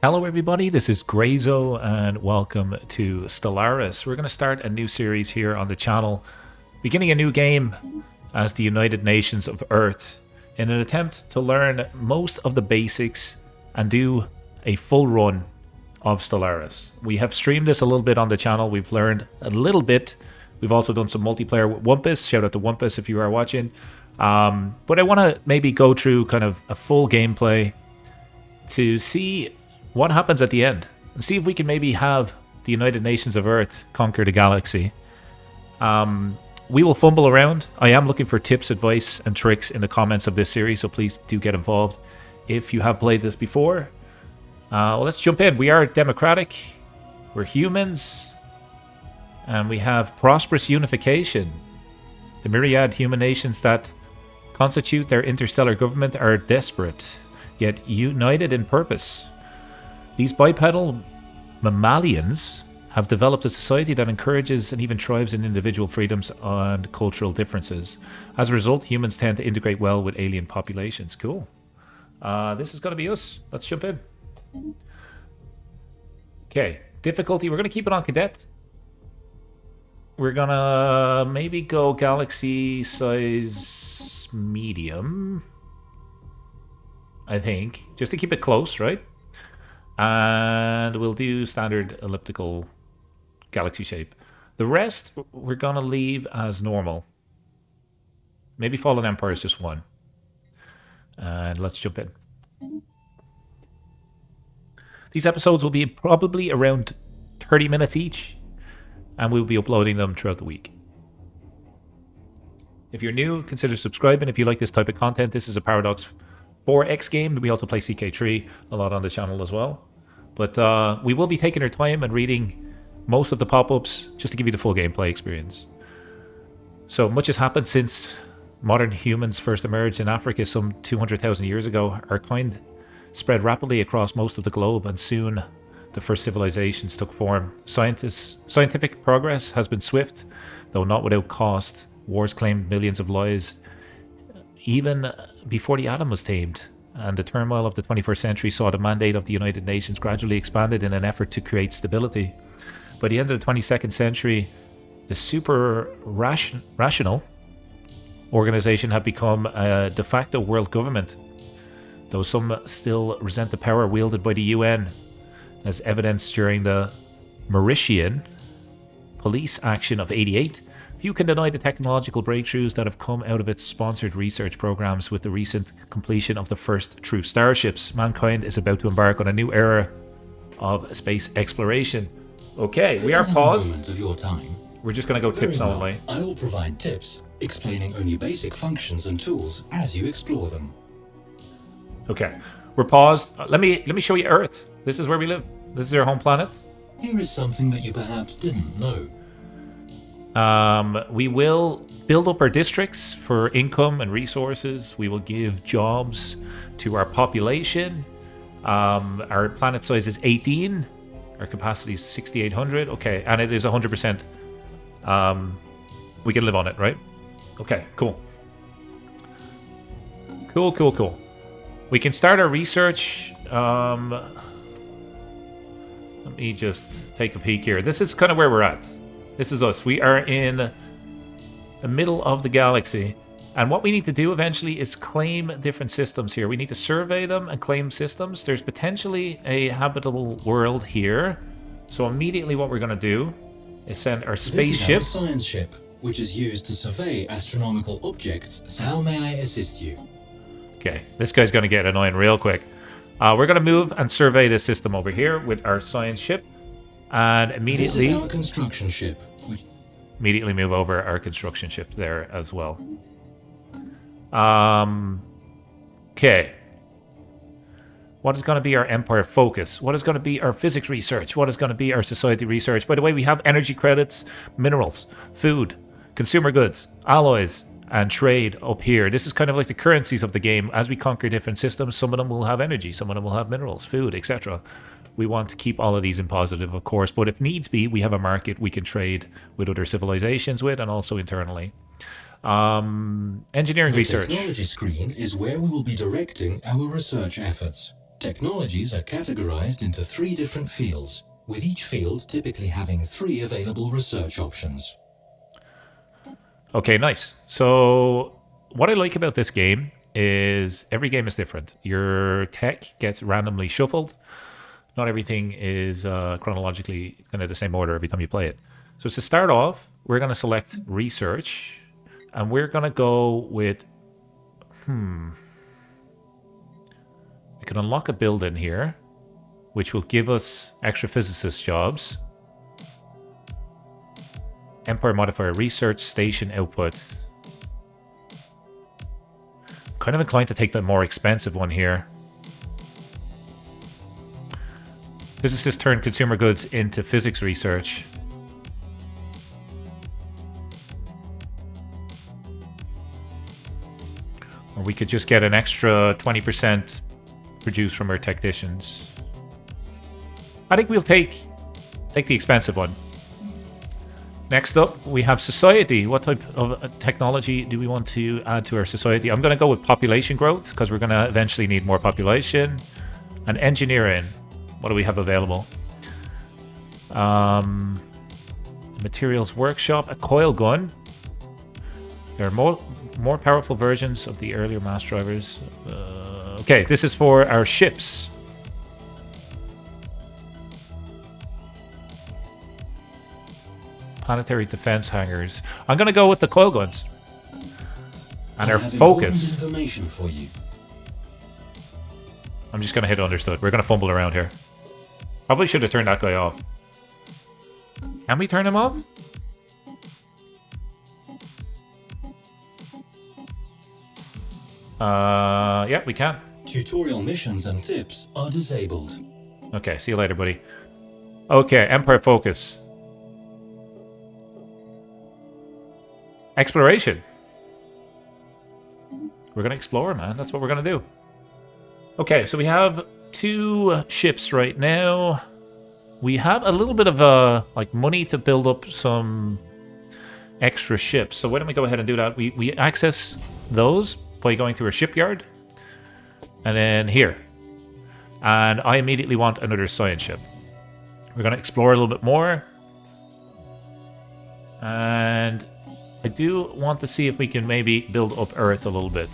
Hello everybody, this is Grayzo and welcome to Stellaris. We're going to start a new series here on the channel, beginning a new game as the United Nations of Earth in an attempt to learn most of the basics and do a full run of Stellaris. We have streamed this a little bit on the channel, we've learned a little bit. We've also done some multiplayer with Wumpus, shout out to Wumpus if you are watching. But I want to maybe go through kind of a full gameplay to see what happens at the end, and see if we can maybe have the United Nations of Earth conquer the galaxy. We will fumble around. I am looking for tips, advice, and tricks in the comments of this series, so please do get involved if you have played this before. Well, let's jump in. We are democratic, we're humans, and we have prosperous unification. The myriad human nations that constitute their interstellar government are desperate, yet united in purpose. These bipedal mammalians have developed a society that encourages and even thrives in individual freedoms and cultural differences. As a result, humans tend to integrate well with alien populations. Cool. This is going to be us. Let's jump in. Okay, difficulty. We're going to keep it on cadet. We're going to maybe go galaxy size medium, I think, just to keep it close, right? And we'll do standard elliptical galaxy shape. The rest we're gonna leave as normal. Maybe Fallen Empire is just one. And let's jump in. These episodes will be probably around 30 minutes each, and we'll be uploading them throughout the week. If you're new, consider subscribing. If you like this type of content, this is a Paradox 4X game. We also play CK3 a lot on the channel as well. But we will be taking our time and reading most of the pop-ups just to give you the full gameplay experience. So much has happened since modern humans first emerged in Africa some 200,000 years ago. Our kind spread rapidly across most of the globe, and soon the first civilizations took form. Scientific progress has been swift, though not without cost. Wars claimed millions of lives even before the atom was tamed, and the turmoil of the 21st century saw the mandate of the United Nations gradually expanded in an effort to create stability. By the end of the 22nd century, the super-rational organization had become a de facto world government, though some still resent the power wielded by the UN, as evidenced during the Mauritian police action of '88. Few can deny the technological breakthroughs that have come out of its sponsored research programs. With the recent completion of the first true starships, mankind is about to embark on a new era of space exploration. Okay, we are paused. Moment of your time. We're just going to go tips only. I will provide tips, explaining only basic functions and tools as you explore them. Okay, we're paused. Let me show you Earth. This is where we live. This is our home planet. Here is something that you perhaps didn't know. We will build up our districts for income and resources. We will give jobs to our population. Our planet size is 18. Our capacity is 6,800. Okay, and it is 100%. We can live on it, right? Okay, cool. Cool. We can start our research. Let me just take a peek here. This is kind of where we're at. This is us. We are in the middle of the galaxy. And what we need to do eventually is claim different systems here. We need to survey them and claim systems. There's potentially a habitable world here. So immediately what we're going to do is send our spaceship. This is our science ship, which is used to survey astronomical objects. So how may I assist you? Okay, this guy's going to get annoying real quick. We're going to move and survey this system over here with our science ship. And immediately, this is our construction ship. Immediately move over our construction ship there as well. Okay. What is going to be our empire focus? What is going to be our physics research? What is going to be our society research? By the way, we have energy credits, minerals, food, consumer goods, alloys, and trade up here. This is kind of like the currencies of the game. As we conquer different systems, some of them will have energy, some of them will have minerals, food, etc. We want to keep all of these in positive, of course, but if needs be, we have a market we can trade with other civilizations with, and also internally. Engineering research. The technology screen is where we will be directing our research efforts. Technologies are categorized into 3 different fields, with each field typically having 3 available research options. Okay, nice. So what I like about this game is every game is different. Your tech gets randomly shuffled. Not everything is chronologically kind of the same order every time you play it. So to start off, we're going to select research, and we're going to go with, we can unlock a building here, which will give us extra physicist jobs. Empire modifier research station output. Kind of inclined to take the more expensive one here. Physicists turn consumer goods into physics research. Or we could just get an extra 20% produced from our technicians. I think we'll take the expensive one. Next up, we have society. What type of technology do we want to add to our society? I'm going to go with population growth, because we're going to eventually need more population. And engineering. What do we have available? Materials workshop, a coil gun. There are more powerful versions of the earlier mass drivers. Okay, this is for our ships. Planetary defense hangars. I'm going to go with the coil guns. And our focus. Information for you. I'm just going to hit understood. We're going to fumble around here. Probably should have turned that guy off. Can we turn him off? Yeah, we can. Tutorial missions and tips are disabled. Okay, see you later, buddy. Okay, Empire focus. Exploration. We're going to explore, man. That's what we're going to do. Okay, so we have 2 ships right now. We have a little bit of money to build up some extra ships. So why don't we go ahead and do that? We access those by going to our shipyard. And then here. And I immediately want another science ship. We're going to explore a little bit more. And I do want to see if we can maybe build up Earth a little bit.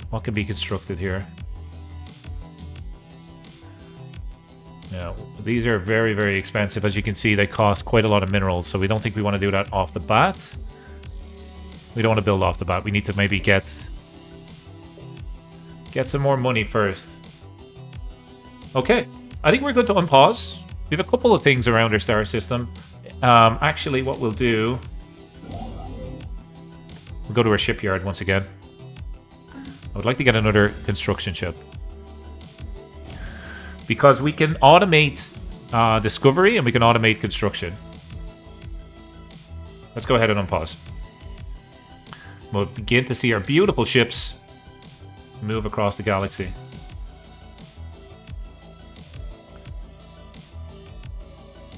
What can be constructed here? Now, these are very, very expensive. As you can see, they cost quite a lot of minerals, so we don't think we want to do that off the bat. We don't want to build off the bat. We need to maybe get some more money first. Okay, I think we're good to unpause. We have a couple of things around our star system. Actually, what we'll do... We'll go to our shipyard once again. I would like to get another construction ship. Because we can automate discovery and we can automate construction. Let's go ahead and unpause. We'll begin to see our beautiful ships move across the galaxy.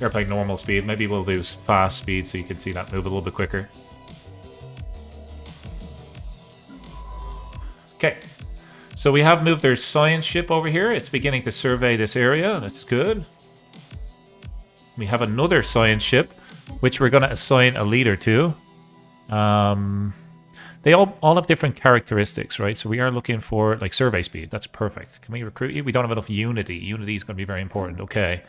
Airplane normal speed. Maybe we'll do fast speed so you can see that move a little bit quicker. Okay, so we have moved our science ship over here. It's beginning to survey this area. That's good. We have another science ship, which we're going to assign a leader to. They all have different characteristics, right? So we are looking for, like, survey speed. That's perfect. Can we recruit you? We don't have enough unity. Unity is going to be very important. Okay.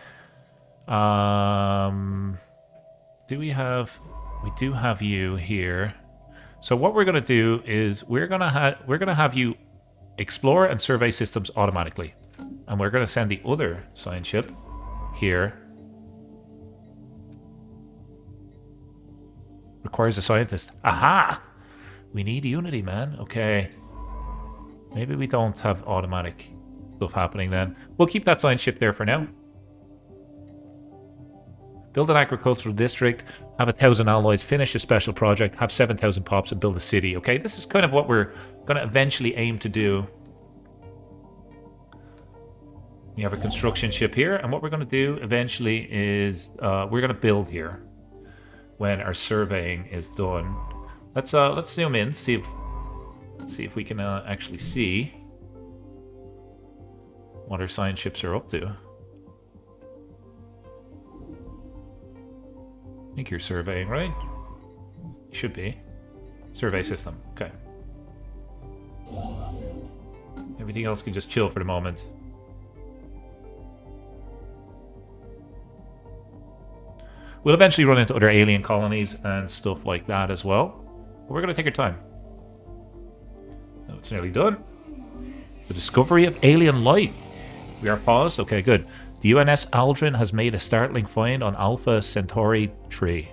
Do we have... We do have you here. So what we're going to do is we're going to have you explore and survey systems automatically. And we're going to send the other science ship here. Requires a scientist. Aha! We need unity, man. Okay. Maybe we don't have automatic stuff happening then. We'll keep that science ship there for now. Build an agricultural district, have 1,000 alloys, finish a special project, have 7,000 pops, and build a city. Okay, this is kind of what we're going to eventually aim to do. We have a construction ship here, and what we're going to do eventually is we're going to build here. when our surveying is done. Let's zoom in, see if we can actually see what our science ships are up to. I think you're surveying, right? You should be. Survey system. Okay. Everything else can just chill for the moment. We'll eventually run into other alien colonies and stuff like that as well. But we're going to take our time. Oh, it's nearly done. The discovery of alien life. We are paused. Okay, good. The UNS Aldrin has made a startling find on Alpha Centauri 3.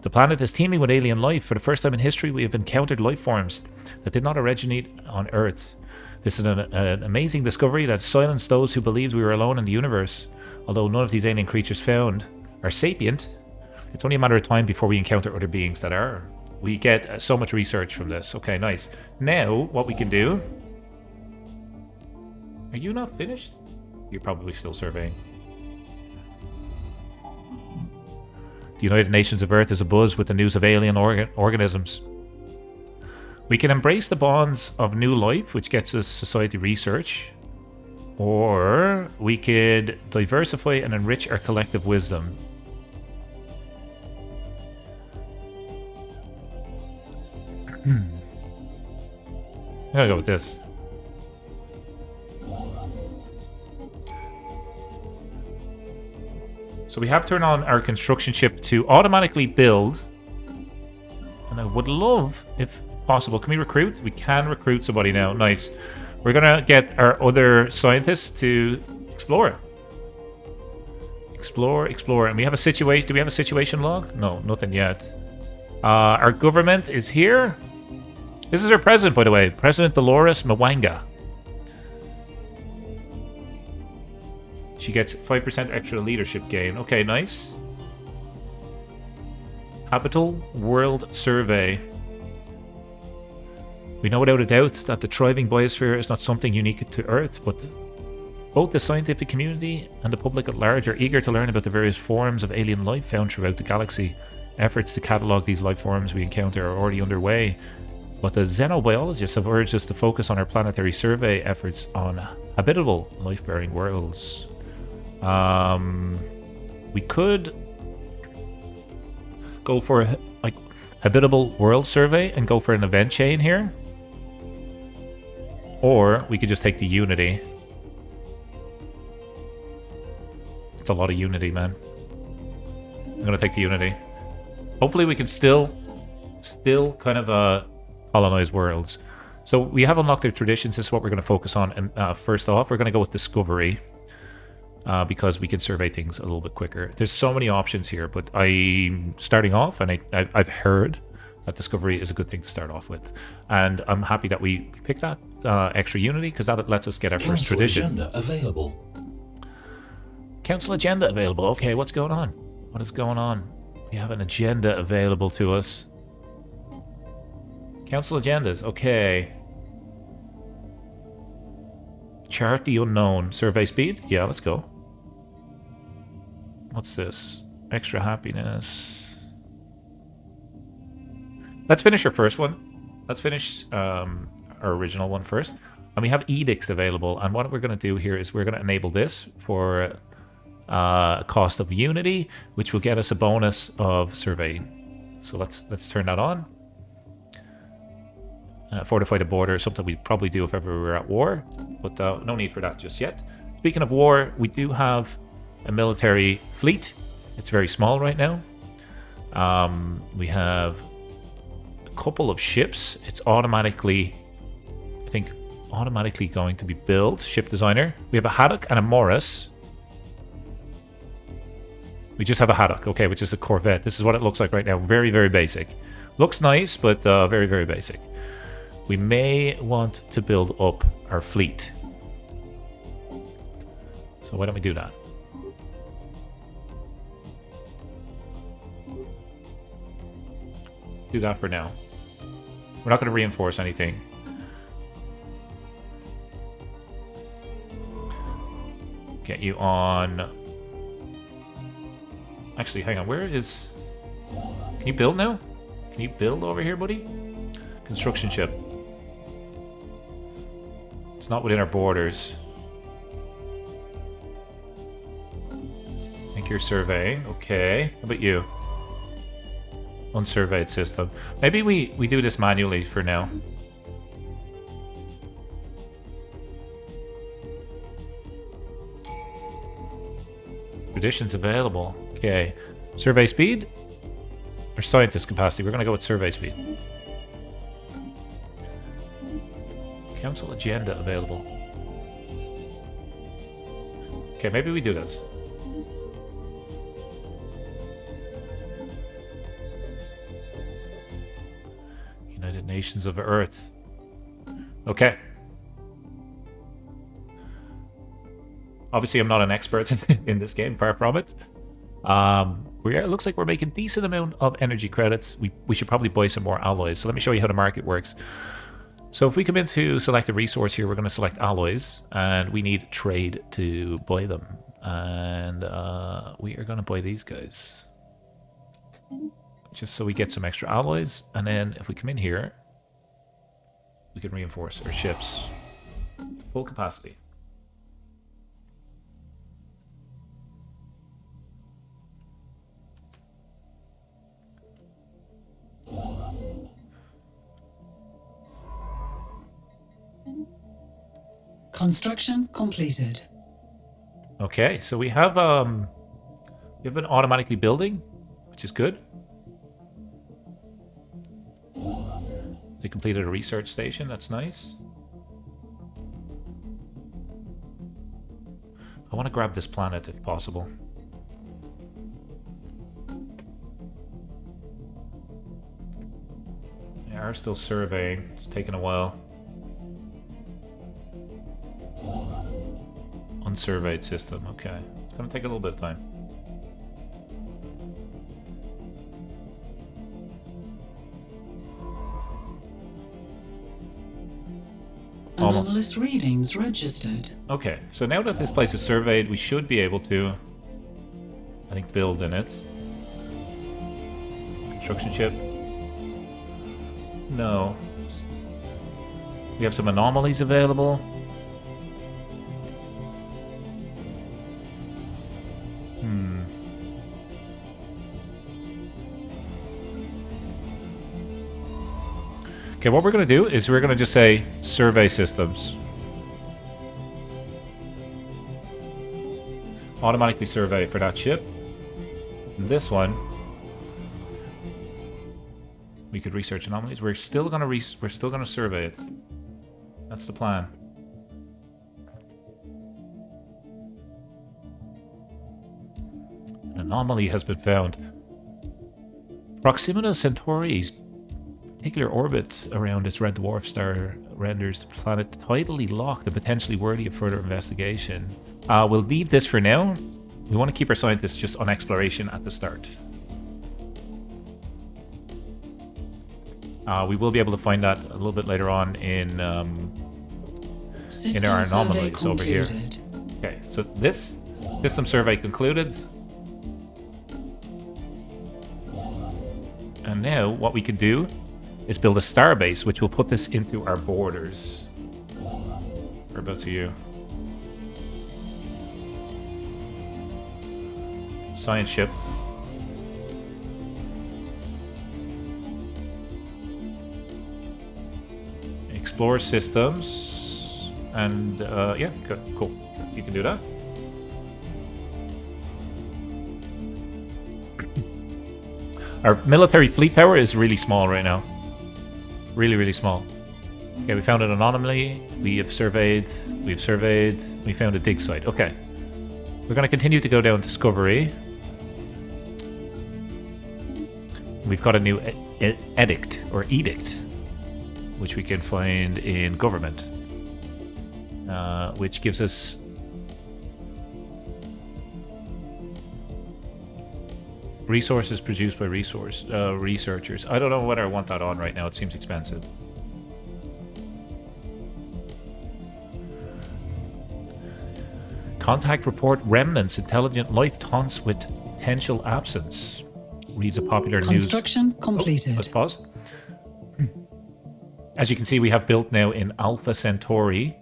The planet is teeming with alien life. For the first time in history, we have encountered life forms that did not originate on Earth. This is an amazing discovery that silenced those who believed we were alone in the universe. Although none of these alien creatures found are sapient, it's only a matter of time before we encounter other beings that are. We get so much research from this. Okay, nice. Now, what we can do... Are you not finished? You're probably still surveying. The United Nations of Earth is abuzz with the news of alien organisms. We can embrace the bonds of new life, which gets us society research. Or we could diversify and enrich our collective wisdom. I'm gonna go with this. So we have turned on our construction ship to automatically build. And I would love, if possible, can we recruit? We can recruit somebody now. Nice. We're gonna get our other scientists to explore. Explore. And we have a situation. Do we have a situation log? No, nothing yet. Our government is here. This is our president, by the way. President Dolores Mwanga. She gets 5% extra leadership gain. Okay, nice. Habitable World Survey. We know without a doubt that the thriving biosphere is not something unique to Earth, but both the scientific community and the public at large are eager to learn about the various forms of alien life found throughout the galaxy. Efforts to catalogue these life forms we encounter are already underway, but the xenobiologists have urged us to focus on our planetary survey efforts on habitable life-bearing worlds. We could go for like habitable world survey and go for an event chain here, or we could just take the Unity. It's a lot of Unity, man. I'm gonna take the Unity. Hopefully we can still kind of colonize worlds. So we have unlocked their traditions. This is what we're going to focus on. And first off, we're going to go with discovery because we can survey things a little bit quicker. There's so many options here, but I'm starting off, and I've heard that discovery is a good thing to start off with. And I'm happy that we picked that extra Unity because that lets us get our first tradition. Agenda available. Council agenda available. Okay, what's going on? What is going on? We have an agenda available to us. Council agendas. Okay. Chart the unknown. Survey speed? Yeah, let's go. What's this? Extra happiness. Let's finish our first one. Let's finish our original one first. And we have edicts available. And what we're going to do here is we're going to enable this for cost of Unity, which will get us a bonus of surveying. So let's turn that on. Fortify the border, something we'd probably do if ever we were at war, but no need for that just yet. Speaking of war, we do have a military fleet. It's very small right now. We have a couple of ships. It's automatically, I think, automatically going to be built. Ship designer. We have a Haddock and a Morris. We just have a Haddock, okay, which is a Corvette. This is what it looks like right now. Very, very basic. Looks nice, but very, very basic. We may want to build up our fleet. So why don't we do that? Do that for now. We're not going to reinforce anything. Get you on... Actually, hang on. Where is... Can you build now? Can you build over here, buddy? Construction ship. It's not within our borders. I think you're surveying. Okay. How about you? Unsurveyed system. Maybe we do this manually for now. Traditions available. Okay. Survey speed? Or scientist capacity? We're going to go with survey speed. Council agenda available. Okay, maybe we do this. United Nations of Earth. Okay. Obviously, I'm not an expert in this game, far from it. It looks like we're making a decent amount of energy credits. We should probably buy some more alloys. So let me show you how the market works. So if we come into select a resource here, we're going to select alloys, and we need trade to buy them. And we are going to buy these guys. Just so we get some extra alloys. And then if we come in here, we can reinforce our ships to full capacity. Construction completed. Okay, so we have been automatically building, which is good. They completed a research station, that's nice. I want to grab this planet if possible. They are still surveying, it's taking a while. Unsurveyed system, okay. It's gonna take a little bit of time. Anomalous readings registered. Okay, so now that this place is surveyed, we should be able to, I think, build in it. Construction ship. No. We have some anomalies available. Okay, what we're going to do is we're going to just say survey systems. Automatically survey for that ship. This one, we could research anomalies. We're still going to survey it. That's the plan. An anomaly has been found. Proxima Centauri's particular orbit around its red dwarf star renders the planet tidally locked and potentially worthy of further investigation. We'll leave this for now. We want to keep our scientists just on exploration at the start. We will be able to find that a little bit later on in our anomalies over here. Okay, so this system survey concluded. And now what we could do is build a starbase, which will put this into our borders. Whereabouts are you? Science ship. Explore systems. And, yeah, good, cool. You can do that. Our military fleet power is really small right now. Really, really small. Okay, we found an anomaly. We surveyed. We found a dig site. Okay. We're going to continue to go down Discovery. We've got a new edict, or edict, which we can find in government, which gives us resources produced by researchers. I don't know whether I want that on right now. It seems expensive. Contact report remnants. Intelligent life taunts with potential absence. reads a popular news... Construction completed. Let's pause. As you can see, we have built now in Alpha Centauri.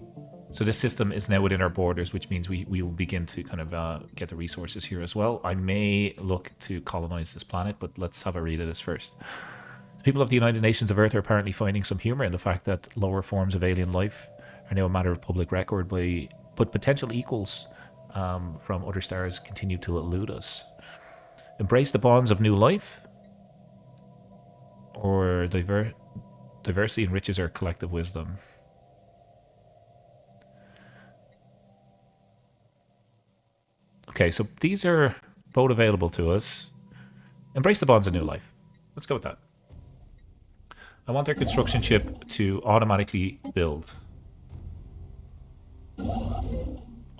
So this system is now within our borders, which means we will begin to kind of get the resources here as well. I may look to colonize this planet, but let's have a read of this first. The people of the United Nations of Earth are apparently finding some humor in the fact that lower forms of alien life are now a matter of public record, but potential equals from other stars continue to elude us. Embrace the bonds of new life, or diversity enriches our collective wisdom. Okay, so these are both available to us. Embrace the bonds of new life. Let's go with that. I want our construction ship to automatically build.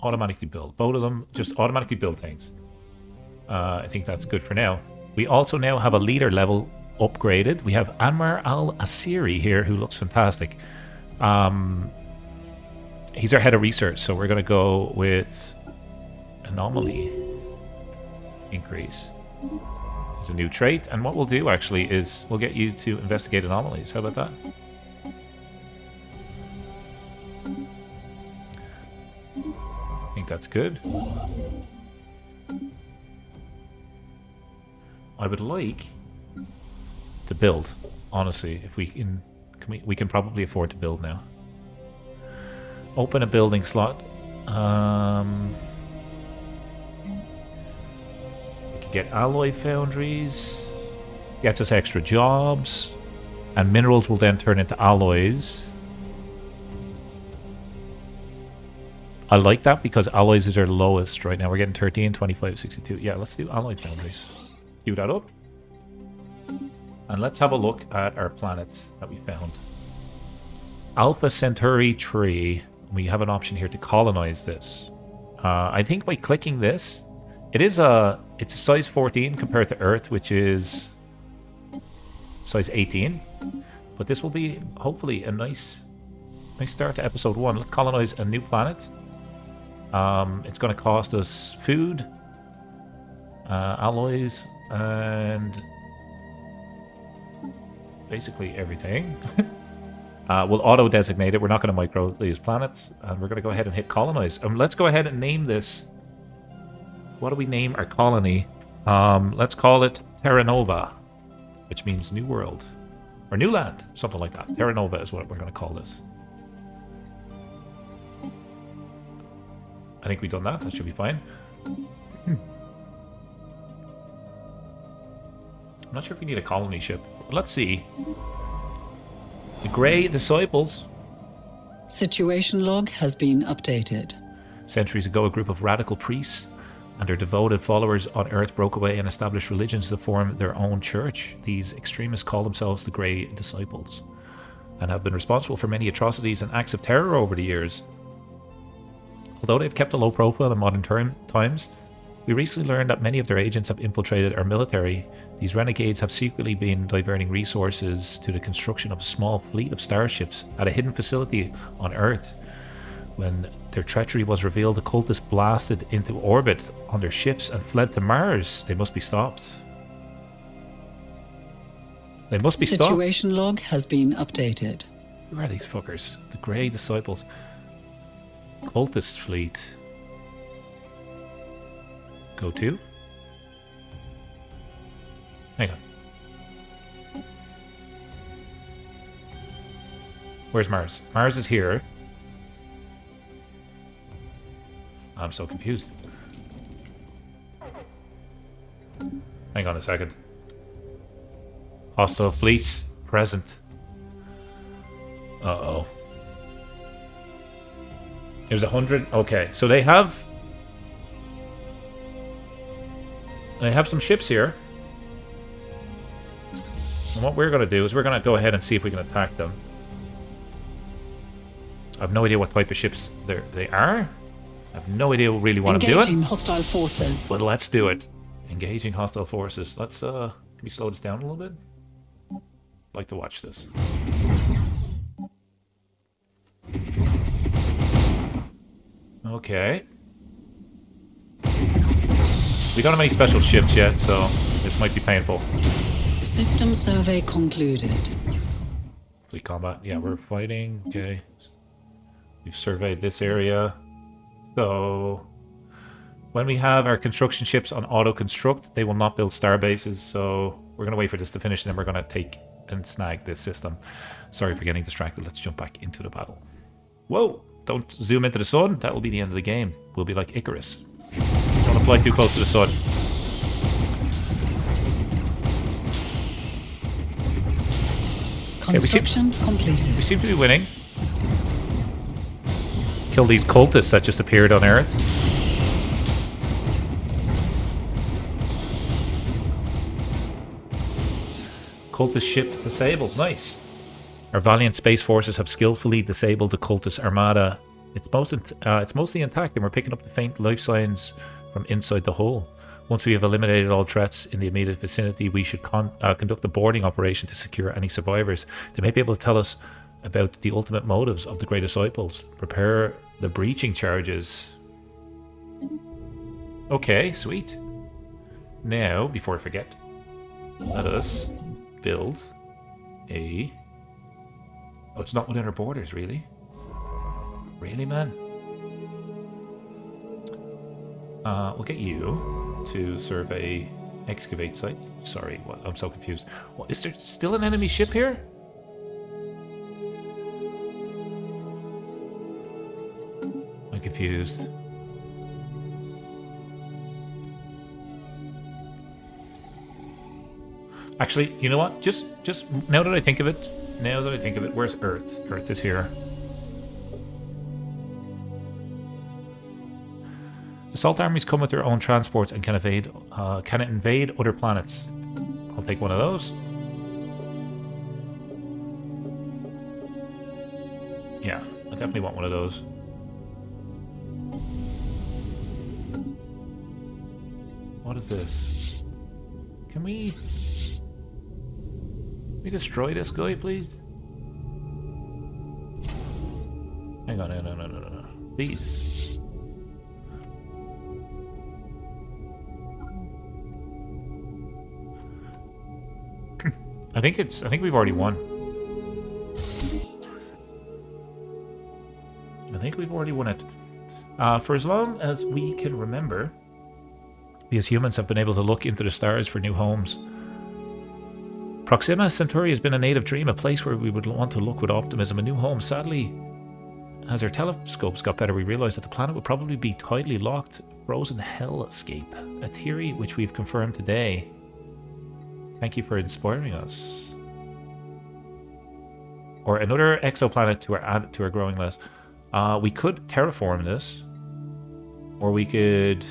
Automatically build. Both of them just automatically build things. I think that's good for now. We also now have a leader level upgraded. We have Anmar al-Asiri here, who looks fantastic. He's our head of research, so we're going to go with anomaly increase. There's a new trait, and what we'll do actually is we'll get you to investigate anomalies. How about that? I think that's good. I would like to build, honestly. If we can we can probably afford to build now. Open a building slot. We can get alloy foundries. Gets us extra jobs. And minerals will then turn into alloys. I like that because alloys is our lowest right now. We're getting 13, 25, 62. Yeah, let's do alloy foundries. Queue that up. And let's have a look at our planets that we found. Alpha Centauri tree. We have an option here to colonize this. I think by clicking this, it's a size 14 compared to Earth, which is size 18. But this will be hopefully a nice start to episode 1. Let's colonize a new planet. It's going to cost us food, alloys, and basically everything. We'll auto-designate it. We're not going to micro these planets. And we're going to go ahead and hit colonize. Let's go ahead and name this. What do we name our colony? Let's call it Terra Nova, which means new world. Or new land, something like that. Terra Nova is what we're going to call this. I think we've done that. That should be fine. I'm not sure if we need a colony ship. But let's see. The Grey Disciples. Situation log has been updated. Centuries ago, a group of radical priests and their devoted followers on Earth broke away and established religions to form their own church. These extremists call themselves the Grey Disciples and have been responsible for many atrocities and acts of terror over the years. Although they've kept a low profile in modern times, we recently learned that many of their agents have infiltrated our military. These renegades have secretly been diverting resources to the construction of a small fleet of starships at a hidden facility on Earth. When their treachery was revealed, the cultists blasted into orbit on their ships and fled to Mars. They must be stopped. They must be stopped. Situation log has been updated. Who are these fuckers? The Grey Disciples. Cultist fleet. Go to. Hang on. Where's Mars? Mars is here. I'm so confused. Hang on a second. Hostile fleets present. Uh-oh. There's 100. Okay, so they have some ships here. And what we're going to do is we're going to go ahead and see if we can attack them. I have no idea what type of ships they are. I have no idea really what I'm doing. Engaging hostile forces. But let's do it. Engaging hostile forces. Let's can we slow this down a little bit? I'd like to watch this. Okay. We don't have any special ships yet, so this This might be painful. System survey concluded. Fleet combat. Yeah, we're fighting. Okay. We've surveyed this area. So when we have our construction ships on auto-construct, they will not build star bases. So we're going to wait for this to finish, and then we're going to take and snag this system. Sorry for getting distracted. Let's jump back into the battle. Whoa! Don't zoom into the sun. That will be the end of the game. We'll be like Icarus. Don't want to fly too close to the sun. Construction completed. We seem to be winning. Kill these cultists that just appeared on Earth. Cultist ship disabled. Nice. Our valiant space forces have skillfully disabled the cultist armada. It's mostly intact, and we're picking up the faint life signs from inside the hull. Once we have eliminated all threats in the immediate vicinity, we should conduct a boarding operation to secure any survivors. They may be able to tell us about the ultimate motives of the Great Disciples. Prepare the breaching charges. Okay, sweet. Now, before I forget, let us build a... Oh, it's not within our borders, really? Really, man? We'll get you to survey, excavate site. Sorry, what? I'm so confused. What, is there still an enemy ship here? I'm confused. Actually, you know what? Just now that I think of it, where's Earth? Earth is here. Assault armies come with their own transports and can invade other planets. I'll take one of those. Yeah, I definitely want one of those. What is this? Can we destroy this guy, please? Hang on, no. These. I think we've already won. I think we've already won it. For as long as we can remember, we as humans have been able to look into the stars for new homes. Proxima Centauri has been a native dream, a place where we would want to look with optimism, a new home. Sadly, as our telescopes got better, we realized that the planet would probably be tidally locked, frozen hellscape, a theory which we've confirmed today. Thank you for inspiring us. Or another exoplanet to our growing list. We could terraform this, or we could.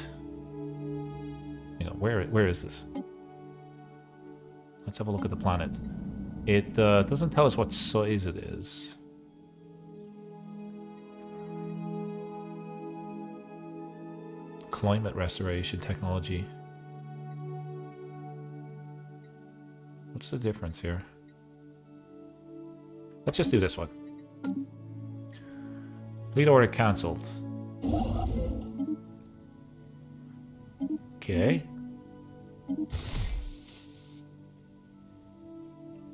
You know, where is this? Let's have a look at the planet. It doesn't tell us what size it is. Climate restoration technology. What's the difference here? Let's just do this one. Fleet order cancelled. Okay.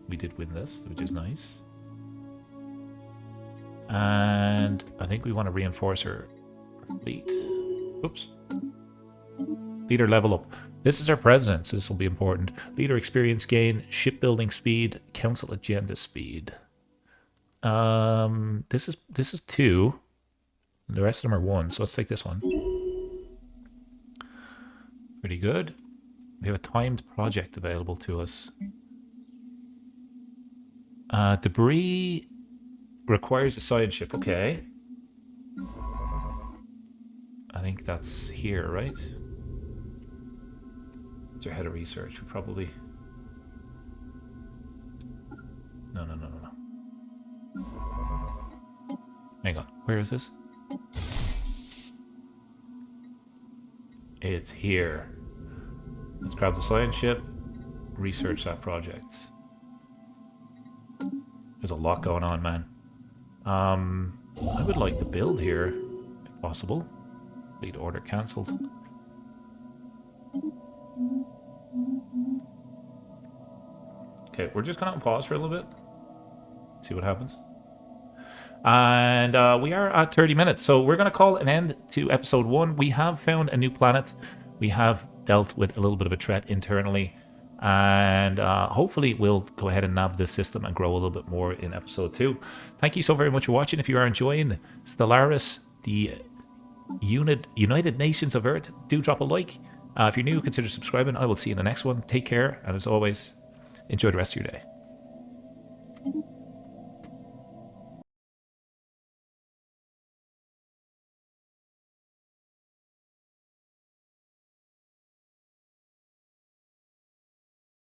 We did win this, which is nice. And I think we want to reinforce our fleet. Oops. Leader level up. This is our president, so this will be important. Leader experience gain, shipbuilding speed, council agenda speed. This is 2. And the rest of them are 1, so let's take this one. Pretty good. We have a timed project available to us. Debris requires a science ship. Okay. I think that's here, right? It's our head of research. We probably... No. Hang on. Where is this? It's here. Let's grab the science ship. Research that project. There's a lot going on, man. I would like to build here, if possible. Lead order cancelled. Okay, we're just going to pause for a little bit. See what happens. And we are at 30 minutes, so we're going to call an end to episode 1. We have found a new planet. We have dealt with a little bit of a threat internally. And hopefully we'll go ahead and nab this system and grow a little bit more in episode 2. Thank you so very much for watching. If you are enjoying Stellaris, the United Nations of Earth, do drop a like. If you're new, consider subscribing. I will see you in the next one. Take care, and as always, enjoy the rest of your day.